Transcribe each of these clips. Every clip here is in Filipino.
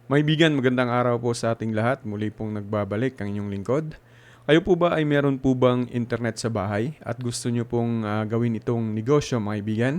Maibigan, magandang araw po sa ating lahat. Muli pong nagbabalik ang inyong lingkod. Kayo po ba ay meron po bang internet sa bahay at gusto nyo pong gawin itong negosyo, mga kaibigan?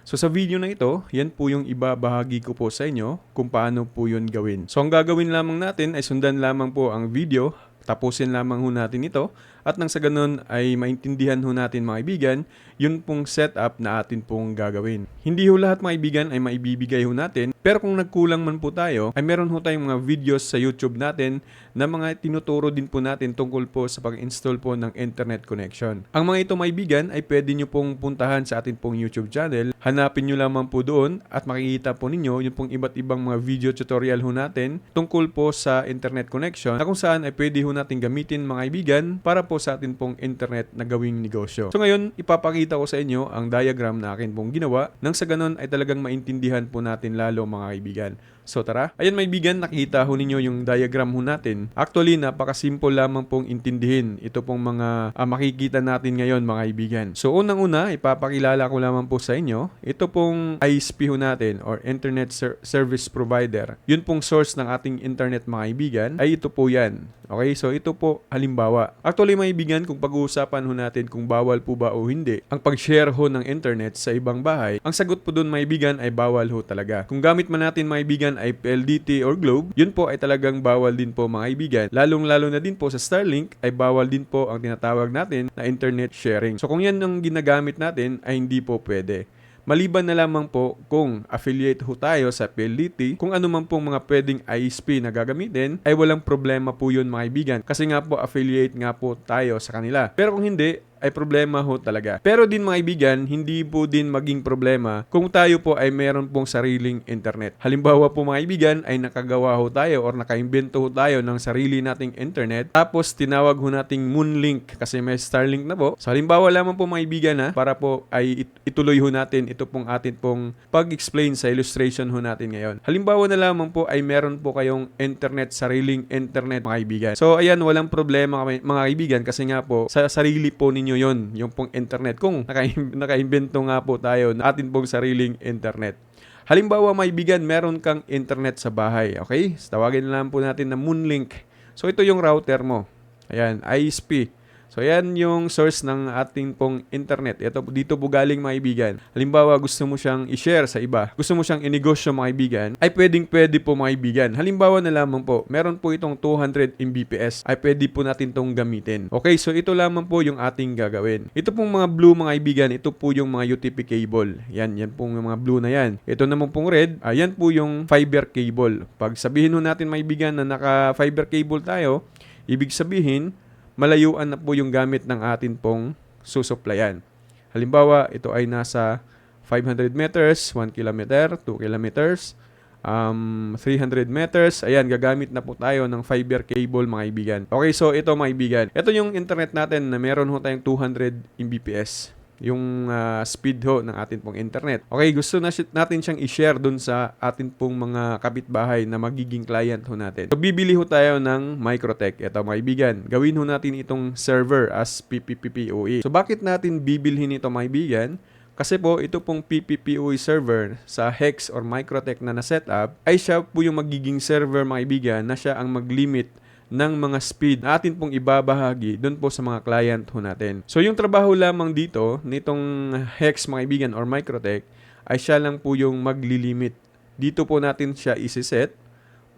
So sa video na ito, yan po yung ibabahagi ko po sa inyo kung paano po yun gawin. So ang gagawin lamang natin ay sundan lamang po ang video, tapusin lamang ho natin ito at nang sa ganun ay maintindihan ho natin, mga kaibigan, yun pong setup na atin pong gagawin. Hindi ho lahat, mga kaibigan, ay maibibigay ho natin, pero kung nagkulang man po tayo, ay meron ho tayong mga videos sa YouTube natin na mga tinuturo din po natin tungkol po sa pag-install po ng internet connection. Ang mga ito, mga kaibigan, ay pwede nyo pong puntahan sa atin pong YouTube channel. Hanapin nyo lamang po doon at makikita po ninyo yung pong iba't ibang mga video tutorial ho natin tungkol po sa internet connection na kung saan ay pwede ho natin gamitin, mga kaibigan, para po sa atin pong internet na gawing negosyo. So ngayon, ipapakita ko sa inyo ang diagram na akin pong ginawa nang sa ganun ay talagang maintindihan po natin lalo, mga kaibigan. So tara, ayan, mga kaibigan, nakita ho ninyo yung diagram ho natin. Actually, napakasimple lamang pong intindihin ito pong mga makikita natin ngayon, mga kaibigan. So unang-una, ipapakilala ko lamang po sa inyo, ito pong ISP ho natin or Internet Service Provider. Yun pong source ng ating internet, mga kaibigan, ay ito po yan. Okay, so ito po halimbawa. Actually, mga kaibigan, kung pag-uusapan ho natin kung bawal po ba o hindi ang pag-share ho ng internet sa ibang bahay, ang sagot po doon, mga kaibigan, ay bawal ho talaga. Kung gamit man natin, mga kaibigan, ay PLDT or Globe, yun po ay talagang bawal din po, mga kaibigan. Lalong-lalo na din po sa Starlink ay bawal din po ang tinatawag natin na internet sharing. So kung yan ang ginagamit natin ay hindi po pwede. Maliban na lamang po kung affiliate ho tayo sa PLDT, kung ano man pong mga pwedeng ISP na gagamitin, ay walang problema po yun, mga kaibigan. Kasi nga po, affiliate nga po tayo sa kanila. Pero kung hindi, ay problema ho talaga. Pero din, mga kaibigan, hindi po din maging problema kung tayo po ay meron pong sariling internet. Halimbawa po, mga kaibigan, ay nakagawa ho tayo or nakaimbento ho tayo ng sarili nating internet, tapos tinawag ho nating Moonlink kasi may Starlink na po. So halimbawa lamang po, mga kaibigan, para po ay ituloy ho natin ito pong atin pong pag-explain sa illustration ho natin ngayon. Halimbawa na lamang po ay meron po kayong internet, sariling internet, mga kaibigan. So ayan, walang problema, mga kaibigan, kasi nga po sa sarili po ninyo yon, yung pong internet, kung nakaimbento nga po tayo na atin pong sariling internet. Halimbawa, mga kaibigan, meron kang internet sa bahay, okay? So, tawagin lang po natin na Moonlink. So ito yung router mo. Ayan, ISP. So yan yung source ng ating pong internet. Ito, dito po galing, mga kaibigan. Halimbawa, gusto mo siyang i-share sa iba, gusto mo siyang inegosyo, mga kaibigan, ay pwede po, mga kaibigan. Halimbawa na lamang po, meron po itong 200 Mbps, ay pwede po natin tong gamitin. Okay, so ito lamang po yung ating gagawin. Ito pong mga blue, mga kaibigan, ito po yung mga UTP cable. Yan pong mga blue na yan. Ito naman pong red, ayan po yung fiber cable. Pag sabihin natin, mga kaibigan, na naka fiber cable tayo, ibig sabihin, malayuan na po yung gamit ng atin pong susuplayan. Halimbawa, ito ay nasa 500 meters, 1 kilometer, 2 kilometers, 300 meters. Ayan, gagamit na po tayo ng fiber cable, mga kaibigan. Okay, so ito, mga kaibigan. Ito yung internet natin na meron ho tayong 200 Mbps. Yung speed ho ng atin pong internet. Okay, gusto natin siyang i-share dun sa atin pong mga kapitbahay na magiging client ho natin. So, bibili ho tayo ng Microtech. Ito, mga kaibigan, gawin ho natin itong server as PPPoE. So, bakit natin bibilhin ito, mga kaibigan? Kasi po, ito pong PPPoE server sa Hex or Microtech na na-setup, ay siya po yung magiging server, mga kaibigan, na siya ang mag-limit ng mga speed na atin pong ibabahagi doon po sa mga client ho natin. So yung trabaho lamang dito nitong Hex, mga kaibigan, or Microtech, ay siya lang po yung maglilimit. Dito po natin siya isiset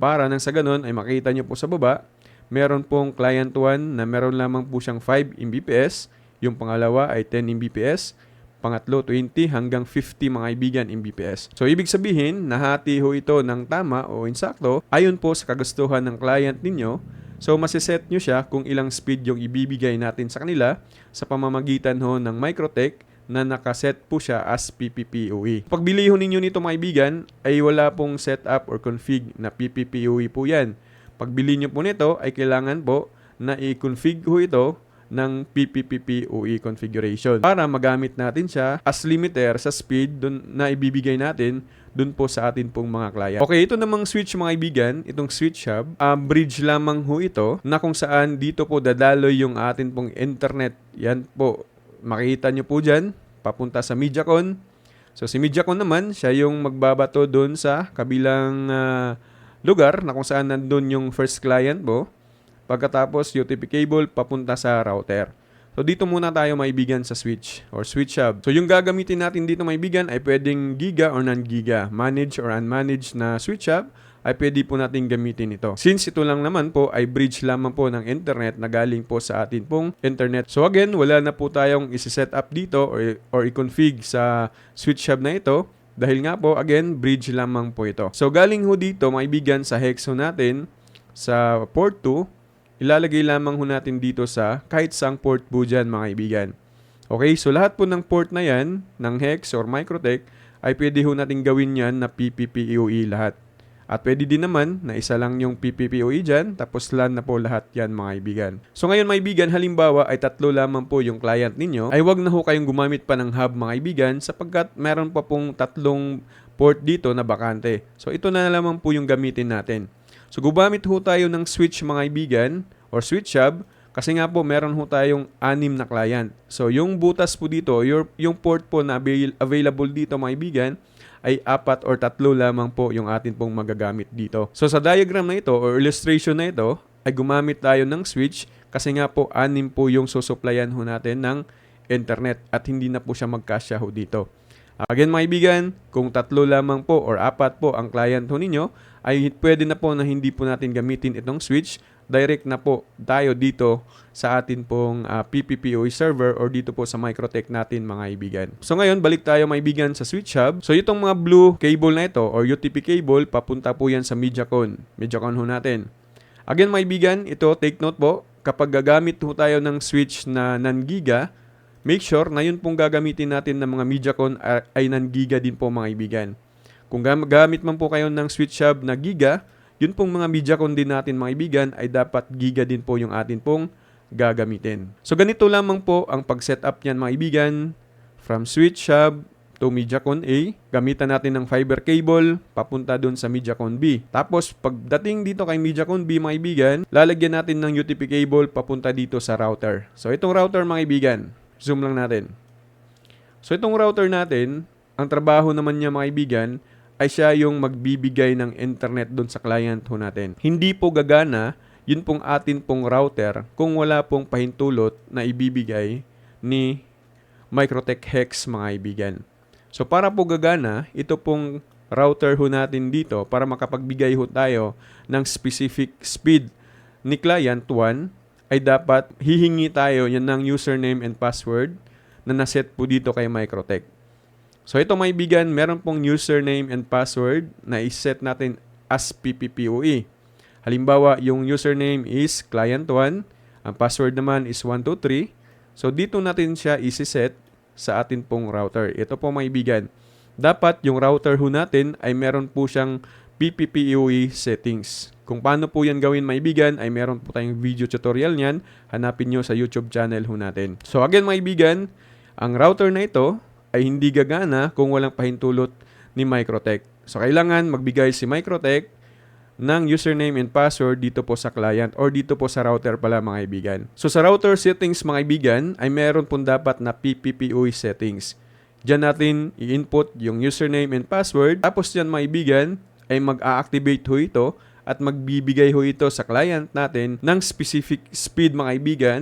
para nang sa ganun ay makita nyo po sa baba, meron pong client 1 na meron lamang po siyang 5 Mbps, yung pangalawa ay 10 Mbps, pangatlo 20 hanggang 50, mga kaibigan, Mbps. So ibig sabihin, nahati ho ito ng tama o insakto ayon po sa kagustuhan ng client ninyo. So masiset nyo siya kung ilang speed yung ibibigay natin sa kanila sa pamamagitan ho ng Microtech na nakaset po siya as PPPoE. Pagbili ho ninyo nito, mga kaibigan, ay wala pong setup or config na PPPoE po yan. Pagbili nyo po nito ay kailangan po na i-config ho ito ng PPPoE configuration para magamit natin siya as limiter sa speed dun na ibibigay natin dun po sa atin pong mga client. Okay, ito namang switch, mga kaibigan, itong switch hub, bridge lamang ho ito na kung saan dito po dadaloy yung atin pong internet. Yan po, makita nyo po dyan, papunta sa MediaCon. So si MediaCon naman, siya yung magbabato dun sa kabilang lugar na kung saan nandun yung first client mo. Pagkatapos UTP cable papunta sa router. So dito muna tayo maibigan sa switch or switch hub. So yung gagamitin natin dito maibigan ay pwedeng giga or non-giga. Managed or unmanaged na switch hub ay pwede po natin gamitin ito. Since ito lang naman po ay bridge lamang po ng internet na galing po sa atin pong internet. So again, wala na po tayong isi-set up dito or i-config sa switch hub na ito. Dahil nga po, again, bridge lamang po ito. So galing ho dito maibigan sa hex ho natin sa port 2. Ilalagay lamang ho natin dito sa kahit saang port po dyan mga kaibigan. Okay, so lahat po ng port na yan, ng hex or Microtech, ay pwede ho natin gawin yan na PPPoE lahat. At pwede din naman na isa lang yung PPPoE dyan, tapos LAN na po lahat yan mga kaibigan. So ngayon mga kaibigan, halimbawa ay 3 lamang po yung client ninyo, ay wag na ho kayong gumamit pa ng hub mga kaibigan sapagkat meron pa pong 3 port dito na bakante. So ito na lamang po yung gamitin natin. So gumamit ho tayo ng switch mga kaibigan or switch hub kasi nga po meron ho tayong 6 na client. So yung butas po dito, yung port po na available dito mga kaibigan ay 4 or 3 lamang po yung atin pong magagamit dito. So sa diagram na ito or illustration na ito ay gumamit tayo ng switch kasi nga po 6 po yung susuplayan ho natin ng internet at hindi na po siya magkasya ho dito. Again mga kaibigan, kung 3 lamang po or 4 po ang client ho ninyo, ay pwede na po na hindi po natin gamitin itong switch. Direct na po tayo dito sa atin pong PPPoE server or dito po sa Microtech natin mga kaibigan. So ngayon, balik tayo mga kaibigan sa switch hub. So itong mga blue cable na ito or UTP cable, papunta po yan sa MediaCon. MediaCon ho natin. Again mga kaibigan, ito take note po, kapag gagamit ho tayo ng switch na non-giga, make sure na yun pong gagamitin natin ng mga MediaCon ay non-giga din po mga kaibigan. Kung gamit man po kayo ng switch hub na giga, yun pong mga MediaCon din natin mga kaibigan ay dapat giga din po yung atin pong gagamitin. So ganito lamang po ang pag-setup niyan mga kaibigan from switch hub to MediaCon A. Gamitan natin ng fiber cable papunta dun sa MediaCon B. Tapos pagdating dito kay MediaCon B mga kaibigan, lalagyan natin ng UTP cable papunta dito sa router. So itong router mga kaibigan, zoom lang natin. So itong router natin, ang trabaho naman niya mga kaibigan ay siya yung magbibigay ng internet doon sa client ho natin. Hindi po gagana, yun pong atin pong router kung wala pong pahintulot na ibibigay ni Microtech Hex mga kaibigan. So para po gagana, ito pong router ho natin dito para makapagbigay ho tayo ng specific speed ni client 1 ay dapat hihingi tayo yan ng username and password na naset po dito kay Microtech. So ito mga kaibigan, meron pong username and password na iset natin as PPPoE. Halimbawa, yung username is client1, ang password naman is 123. So dito natin siya isi-set sa atin pong router. Ito po mga kaibigan, dapat yung router ho natin ay meron po siyang PPPoE settings. Kung paano po yan gawin mga kaibigan ay meron po tayong video tutorial niyan. Hanapin nyo sa YouTube channel ho natin. So again mga kaibigan, ang router na ito ay hindi gagana kung walang pahintulot ni Microtech. So, kailangan magbigay si Microtech ng username and password dito po sa client or dito po sa router pala mga kaibigan. So, sa router settings mga kaibigan ay meron pong dapat na PPPoE settings. Diyan natin i-input yung username and password. Tapos diyan mga kaibigan ay mag-a-activate ho ito at magbibigay ho ito sa client natin ng specific speed mga kaibigan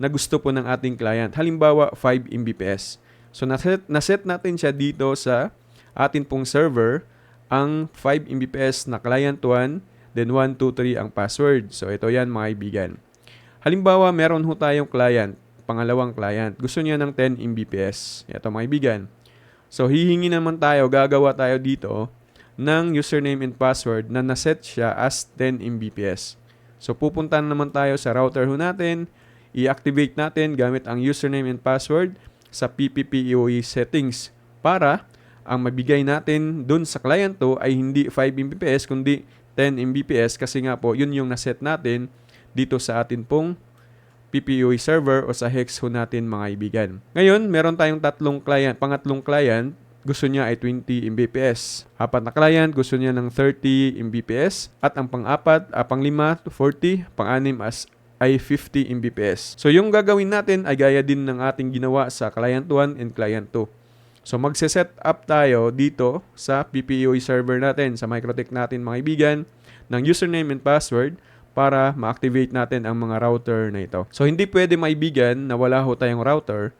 na gusto po ng ating client. Halimbawa, 5 Mbps. So, naset natin siya dito sa atin pong server ang 5 Mbps na client 1, then 1, 2, 3 ang password. So, ito yan mga kaibigan. Halimbawa, meron ho tayong client, pangalawang client. Gusto niya ng 10 Mbps. Ito mga kaibigan. So, hihingi naman tayo, gagawa tayo dito ng username and password na naset siya as 10 Mbps. So, pupunta naman tayo sa router ho natin, i-activate natin gamit ang username and password sa PPPoE settings para ang mabigay natin dun sa client to ay hindi 5 Mbps kundi 10 Mbps kasi nga po yun yung naset natin dito sa atin pong PPPoE server o sa hex ho natin mga kaibigan. Ngayon, meron tayong pangatlong client, gusto niya ay 20 Mbps. Apat na client, gusto niya ng 30 Mbps at ang pang-lima 40, pang-anim ay 50 Mbps. So yung gagawin natin ay gaya din ng ating ginawa sa client 1 and client 2. So magse-set up tayo dito sa PPPoE server natin, sa Microtech natin mga kaibigan, ng username and password para ma-activate natin ang mga router na ito. So hindi pwede maibigan na wala ho tayong router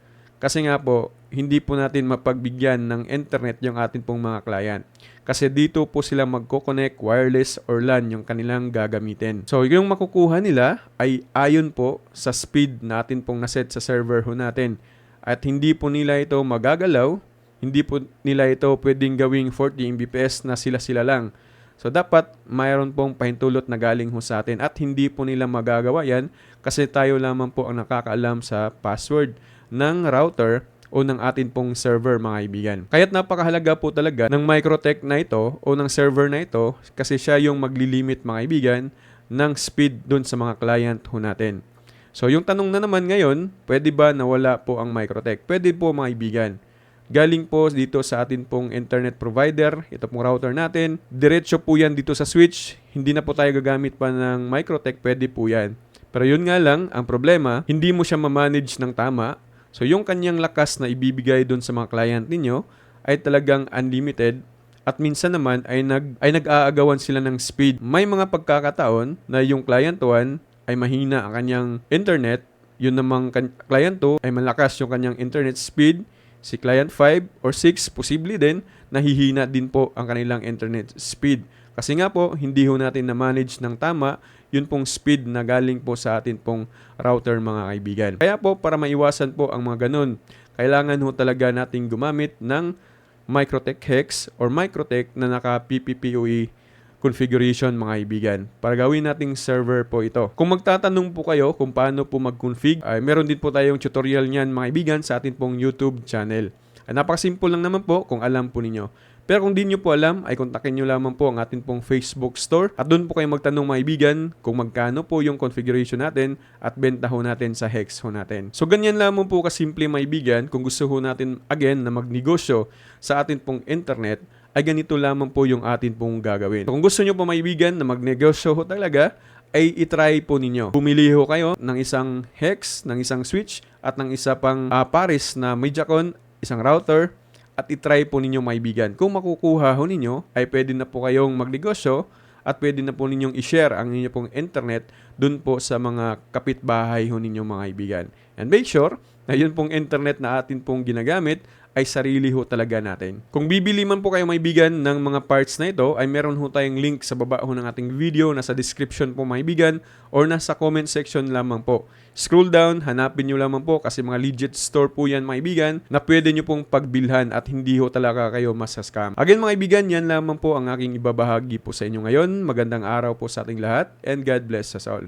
kasi nga po hindi po natin mapagbigyan ng internet yung atin pong mga client. Kasi dito po sila magko-connect wireless or LAN yung kanilang gagamitin. So yung makukuha nila ay ayon po sa speed natin pong naset sa server ho natin. At hindi po nila ito magagalaw, hindi po nila ito pwedeng gawing 40 Mbps na sila-sila lang. So dapat mayroon pong pahintulot na galing ho sa atin at hindi po nila magagawa yan kasi tayo lamang po ang nakakaalam sa password ng router o ng atin pong server mga kaibigan. Kaya't napakahalaga po talaga ng Microtech na ito o ng server na ito kasi siya yung maglilimit mga kaibigan ng speed dun sa mga client ho natin. So yung tanong na naman ngayon, pwede ba nawala po ang Microtech? Pwede po mga kaibigan. Galing po dito sa atin pong internet provider, ito pong router natin. Diretso po yan dito sa switch. Hindi na po tayo gagamit pa ng Microtech, pwede po yan. Pero yun nga lang, ang problema, hindi mo siya ma-manage ng tama. So yung kanyang lakas na ibibigay dun sa mga client ninyo ay talagang unlimited at minsan naman ay nag-aagawan sila ng speed. May mga pagkakataon na yung client 1 ay mahina ang kanyang internet, yun namang client 2 ay malakas yung kanyang internet speed, si client 5 or 6 posible din nahihina din po ang kanilang internet speed. Kasi nga po, hindi ho natin na-manage ng tama yun pong speed na galing po sa atin pong router mga kaibigan. Kaya po, para maiwasan po ang mga ganun, kailangan ho talaga nating gumamit ng Microtech Hex or Microtech na naka-PPPoE configuration mga kaibigan. Para gawin nating server po ito. Kung magtatanong po kayo kung paano po mag-config, ay meron din po tayong tutorial niyan mga kaibigan sa atin pong YouTube channel. Ay napakasimple lang naman po kung alam po ninyo. Pero kung di nyo po alam, ay kontakin nyo lamang po ang atin pong Facebook store at doon po kayo magtanong mga kaibigan kung magkano po yung configuration natin at benta ho natin sa Hex ho natin. So ganyan lamang po kasimple mga kaibigan. Kung gusto ho natin again na magnegosyo sa atin pong internet, ay ganito lamang po yung atin pong gagawin. So, kung gusto nyo po mga kaibigan na magnegosyo ho talaga, ay itry po ninyo. Pumili ho kayo ng isang Hex, ng isang switch at ng isa pang pares na Mediacon, isang router, at itry po ninyo maibigan. Kung makukuha ho ninyo, ay pwede na po kayong magnegosyo at pwede na po ninyong i-share ang inyo pong internet dun po sa mga kapitbahay ho ninyo mga kaibigan. And make sure na yun pong internet na atin pong ginagamit ay sarili ho talaga natin. Kung bibili man po kayo maibigan ng mga parts na ito, ay meron ho tayong link sa baba ho ng ating video, nasa description po maibigan, or nasa comment section lamang po. Scroll down, hanapin nyo lamang po kasi mga legit store po yan maibigan na pwede nyo pong pagbilhan at hindi ho talaga kayo masascam. Again mga kaibigan, yan lamang po ang aking ibabahagi po sa inyo ngayon. Magandang araw po sa ating lahat and God bless us all.